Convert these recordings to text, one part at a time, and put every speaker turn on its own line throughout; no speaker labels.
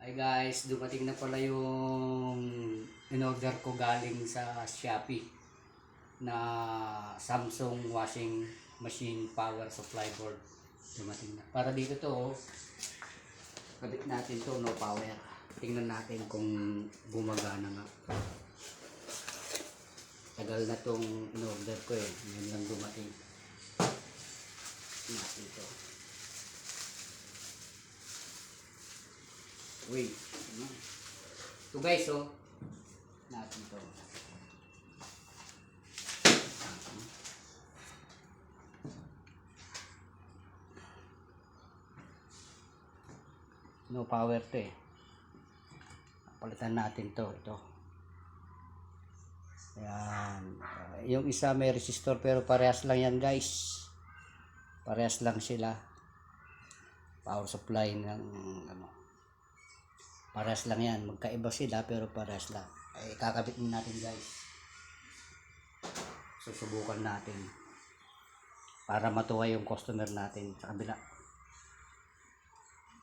Hi guys, dumating na pala yung in-order ko galing sa Shopee na Samsung washing machine power supply board. Dumating na. Para dito to, kabit natin to, no power. Tingnan natin kung gumagana nga. Tagal na tong in-order ko eh. Ngayon lang dumating. Natin to. Wait. Ito guys, oh. Natin to. No power to eh. Palitan natin to. Ito. Ayan. Yung isa may resistor pero parehas lang yan guys. Parehas lang sila. Power supply ng ano. Parehas lang yan. Magkaiba sila pero parehas lang. Ay, kakabit natin guys. Susubukan natin. Para matuwa yung customer natin sa kabila.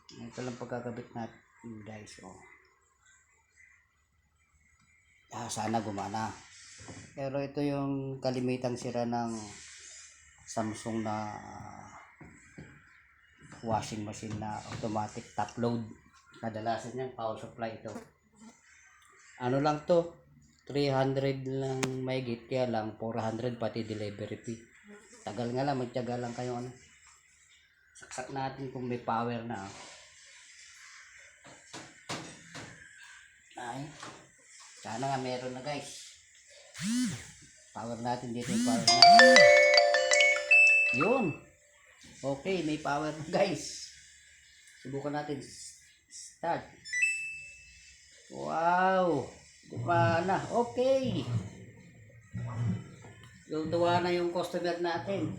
Ito lang pagkakabit natin guys. Oh. Sana gumana. Pero ito yung kalimitang sira ng Samsung na washing machine na automatic top load. Kadalasan yan power supply ito. Ano lang to, 300 lang may git, kaya lang 400 pati delivery fee. Tagal nga lang, magtiyaga lang kayo ano. Saksak natin kung may power na. Ay, sana nga meron na guys. Power natin dito yung power na. Yun. Okay, may power na guys. Subukan natin. Start. Wow. Gumana. Okay. Tuwa na yung customer natin.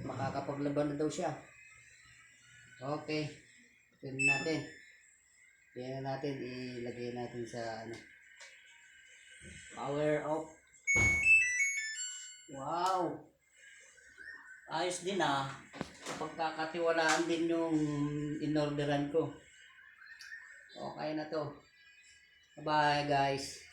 Makakapaglaban na daw siya. Okay. Tingnan natin. Tingnan natin. Ilagay natin sa ano. Power off. Wow. Ayos din ah. Pagkakatiwalaan din yung in-orderan ko. Okay na to. Bye guys.